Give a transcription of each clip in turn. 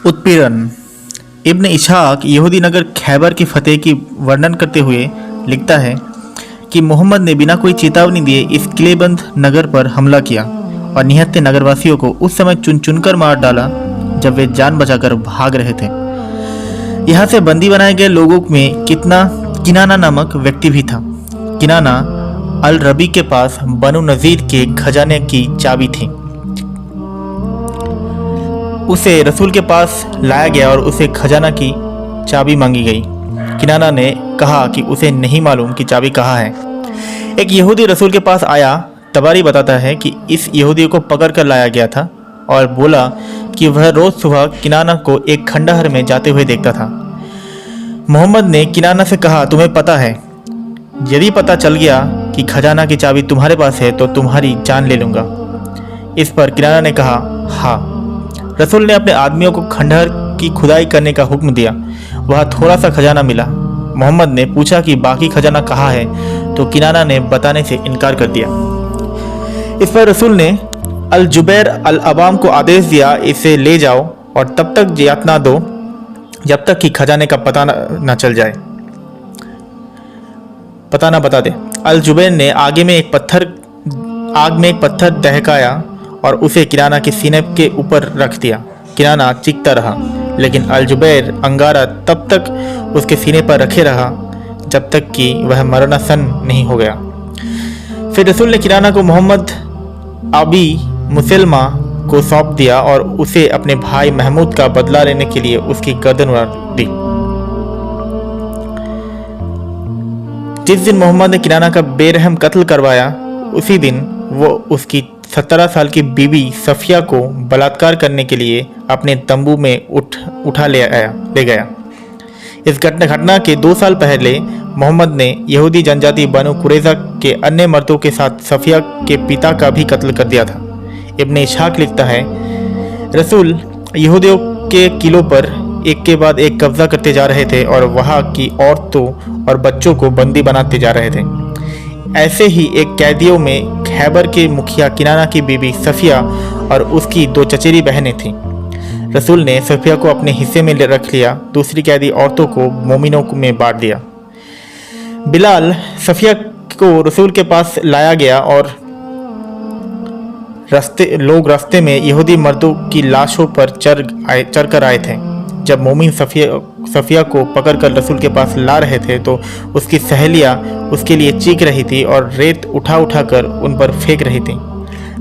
उत्पीड़न। इब्न इस्हाक यहूदी नगर खैबर की फतेह की वर्णन करते हुए लिखता है कि मोहम्मद ने बिना कोई चेतावनी दिए इस किलेबंद नगर पर हमला किया और निहत्थे नगरवासियों को उस समय चुन चुनकर मार डाला जब वे जान बचाकर भाग रहे थे। यहाँ से बंदी बनाए गए लोगों में किनाना नामक व्यक्ति भी था। किनाना अल रबी के पास बनु नज़ीर के खजाने की चाबी थी। उसे रसूल के पास लाया गया और उसे खजाना की चाबी मांगी गई। किनाना ने कहा कि उसे नहीं मालूम कि चाबी कहाँ है। एक यहूदी रसूल के पास आया। तबारी बताता है कि इस यहूदी को पकड़ कर लाया गया था और बोला कि वह रोज़ सुबह किनाना को एक खंडहर में जाते हुए देखता था। मोहम्मद ने किनाना से कहा, तुम्हें पता है, यदि पता चल गया कि खजाना की चाबी तुम्हारे पास है तो तुम्हारी जान ले लूँगा। इस पर किनाना ने कहा, हाँ। रसूल ने अपने आदमियों को खंडहर की खुदाई करने का हुक्म दिया। वहाँ थोड़ा सा खजाना मिला। मोहम्मद ने पूछा कि बाकी खजाना कहाँ है, तो किनाना ने बताने से इनकार कर दिया। इस पर रसूल ने अल जुबैर अल अवाम को आदेश दिया, इसे ले जाओ और तब तक यातना दो जब तक कि खजाने का पता न चल जाए, पता न बता दे। अल जुबैर ने आग में एक पत्थर दहकाया और उसे किनाना के सीने के ऊपर रख दिया। किनाना चीखता रहा, लेकिन अल जुबैर अंगारा तब तक उसके सीने पर रखे रहा जब तक कि वह मरणासन नहीं हो गया। फिर रसूल ने किनाना को मोहम्मद अबी मुसलमा को सौंप दिया और उसे अपने भाई महमूद का बदला लेने के लिए उसकी गर्दन उड़ा दी। जिस दिन मोहम्मद ने किनाना का बेरहम कत्ल करवाया, उसी दिन वो उसकी 17 साल की बीवी सफिया को बलात्कार करने के लिए अपने तंबू में उठा ले गया। इस घटना के 2 साल पहले मोहम्मद ने यहूदी जनजाति बनु कुरैज़ा के अन्य मर्दों के साथ सफिया के पिता का भी कत्ल कर दिया था। इब्न इस्हाक लिखता है, रसूल यहूदियों के किलों पर एक के बाद एक कब्जा करते जा रहे थे और वहाँ की औरतों और बच्चों को बंदी बनाते जा रहे थे। ऐसे ही एक कैदियों में खैबर के मुखिया किनाना की बीबी सफिया और उसकी 2 चचेरी बहनें थीं। रसूल ने सफिया को अपने हिस्से में रख लिया, दूसरी कैदी औरतों को मोमिनों में बांट दिया। बिलाल सफिया को रसूल के पास लाया गया और रास्ते में यहूदी मर्दों की लाशों पर चढ़ कर आए थे। जब मोमिन सफिया को पकड़कर रसूल के पास ला रहे थे तो उसकी सहेलियाँ उसके लिए चीख रही थी और रेत उठा कर उन पर फेंक रही थी।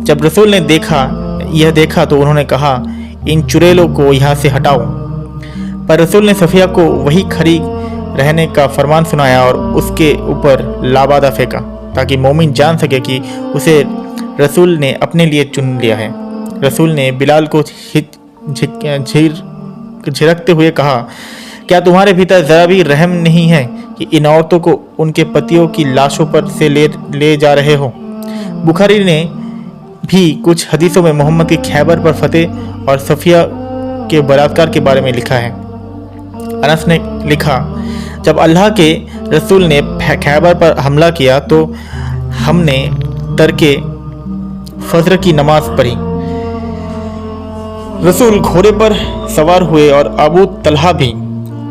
जब रसूल ने देखा तो उन्होंने कहा, इन चुड़ैलों को यहाँ से हटाओ। पर रसूल ने सफिया को वही खड़ी रहने का फरमान सुनाया और उसके ऊपर लाबादा फेंका, ताकि मोमिन जान सके कि उसे रसूल ने अपने लिए चुन लिया है। रसूल ने बिलाल को झिड़कते हुए कहा, क्या तुम्हारे भीतर ज़रा भी रहम नहीं है कि इन औरतों को उनके पतियों की लाशों पर से ले जा रहे हो। बुखारी ने भी कुछ हदीसों में मोहम्मद की खैबर पर फतेह और सफिया के बलात्कार के बारे में लिखा है। अनस ने लिखा, जब अल्लाह के रसूल ने खैबर पर हमला किया तो हमने तर्के फजर की नमाज पढ़ी। रसूल घोड़े पर सवार हुए और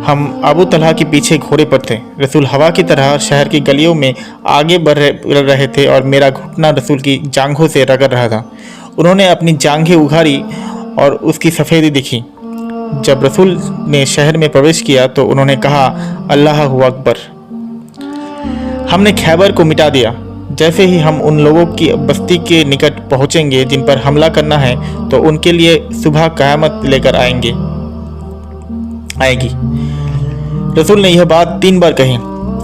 हम अबू तलहा के पीछे घोड़े पर थे। रसूल हवा की तरह शहर की गलियों में आगे बढ़ रहे थे और मेरा घुटना रसूल की जांघों से रगड़ रहा था। उन्होंने अपनी जांघें उघाड़ी और उसकी सफ़ेदी दिखी। जब रसूल ने शहर में प्रवेश किया तो उन्होंने कहा, अल्लाहु अकबर। हमने खैबर को मिटा दिया। जैसे ही हम उन लोगों की बस्ती के निकट पहुंचेंगे जिन पर हमला करना है तो उनके लिए सुबह क़यामत लेकर आएगी। रसूल ने यह बात 3 बार कही।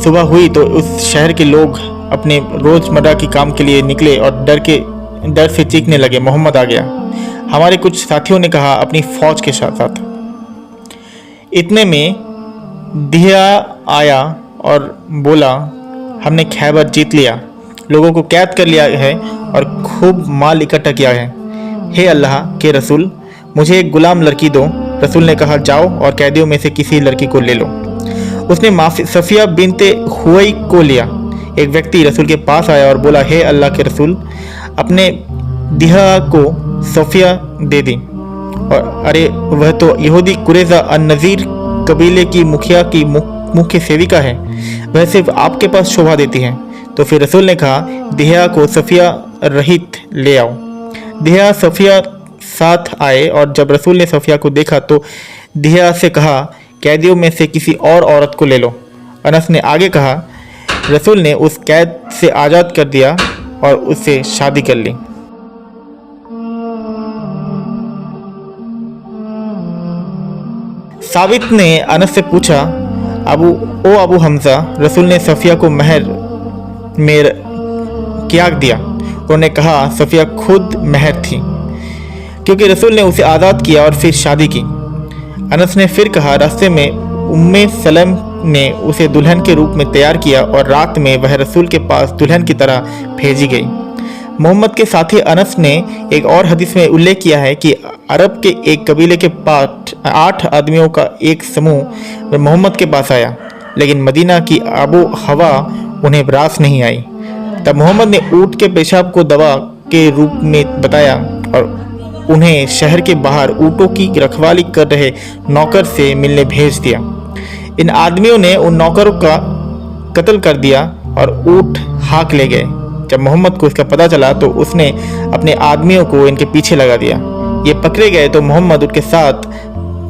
सुबह हुई तो उस शहर के लोग अपने रोज़मर्रा के काम के लिए निकले और डर से चीखने लगे, मोहम्मद आ गया। हमारे कुछ साथियों ने कहा, अपनी फ़ौज के साथ। इतने में दिया आया और बोला, हमने खैबर जीत लिया, लोगों को कैद कर लिया है और खूब माल इकट्ठा किया है। हे अल्लाह के रसूल, मुझे एक गुलाम लड़की दो। रसूल ने कहा, जाओ और कैदियों में से किसी लड़की को ले लो। उसने सफिया बिनते हुवई को लिया। एक व्यक्ति रसूल के पास आया और बोला, हे अल्लाह के रसूल, अपने दिहा को सफिया दे दी। और अरे वह तो यहूदी कुरैज़ा अन-नज़ीर कबीले की मुखिया की मुख्य सेविका है, वह सिर्फ आपके पास शोभा देती है। तो फिर रसूल ने कहा, दिहया को सफ़िया रहित ले आओ। दिहया सफ़िया साथ आए और जब रसूल ने सफ़िया को देखा तो दिहया से कहा, कैदियों में से किसी और औरत को ले लो। अनस ने आगे कहा, रसूल ने उस कैद से आज़ाद कर दिया और उससे शादी कर ली। साबित ने अनस से पूछा, अबू हमजा, रसूल ने सफ़िया को महर में क्या दिया? उन्होंने कहा, सफ़िया खुद महर थी, क्योंकि रसूल ने उसे आज़ाद किया और फिर शादी की। अनस ने फिर कहा, रास्ते में उम्मे सलम ने उसे दुल्हन के रूप में तैयार किया और रात में वह रसूल के पास दुल्हन की तरह भेजी गई। मोहम्मद के साथी अनस ने एक और हदीस में उल्लेख किया है कि अरब के एक कबीले के 8 आदमियों का एक समूह मोहम्मद के पास आया, लेकिन मदीना की आबो हवा उन्हें रास नहीं आई। तब मोहम्मद ने ऊँट के पेशाब को दवा के रूप में बताया और उन्हें शहर के बाहर ऊँटों की रखवाली कर रहे नौकर से मिलने भेज दिया। इन आदमियों ने उन नौकरों का कत्ल कर दिया और ऊँट हाँक ले गए। जब मोहम्मद को इसका पता चला तो उसने अपने आदमियों को इनके पीछे लगा दिया। ये पकड़े गए तो मोहम्मद उनके साथ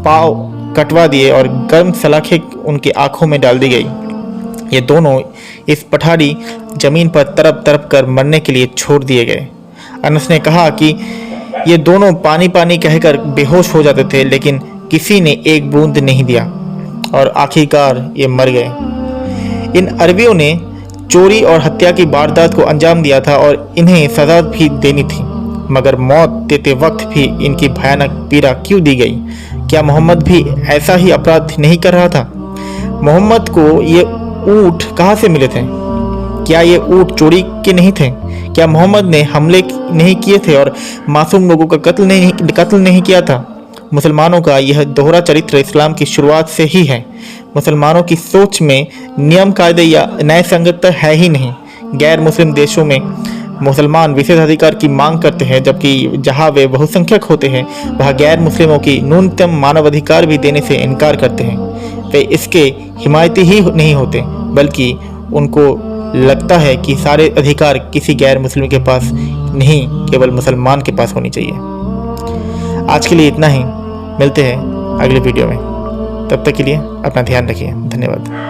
पाँव कटवा दिए और गर्म सलाखें उनकी आंखों में डाल दी गई। ये दोनों इस पठारी जमीन पर तड़प तड़प कर मरने के लिए छोड़ दिए गए। अनस ने कहा कि ये दोनों पानी पानी कहकर बेहोश हो जाते थे, लेकिन किसी ने एक बूंद नहीं दिया और आखिरकार ये मर गए। इन अरबियों ने चोरी और हत्या की वारदात को अंजाम दिया था और इन्हें सजा भी देनी थी, मगर मौत देते वक्त भी इनकी भयानक पीड़ा क्यों दी गई? क्या मोहम्मद भी ऐसा ही अपराध नहीं कर रहा था? मोहम्मद को ये ऊँट कहाँ से मिले थे? क्या ये ऊँट चोरी के नहीं थे? क्या मोहम्मद ने हमले नहीं किए थे और मासूम लोगों का कत्ल नहीं किया था? मुसलमानों का यह दोहरा चरित्र इस्लाम की शुरुआत से ही है। मुसलमानों की सोच में नियम कायदे या न्याय संगतता है ही नहीं। गैर मुस्लिम देशों में मुसलमान विशेषाधिकार की मांग करते हैं, जबकि जहां वे बहुसंख्यक होते हैं वहां गैर मुस्लिमों की न्यूनतम मानवाधिकार भी देने से इनकार करते हैं। वे इसके हिमायती ही नहीं होते, बल्कि उनको लगता है कि सारे अधिकार किसी गैर मुस्लिम के पास नहीं, केवल मुसलमान के पास होनी चाहिए। आज के लिए इतना ही, मिलते हैं अगले वीडियो में। तब तक के लिए अपना ध्यान रखिए। धन्यवाद।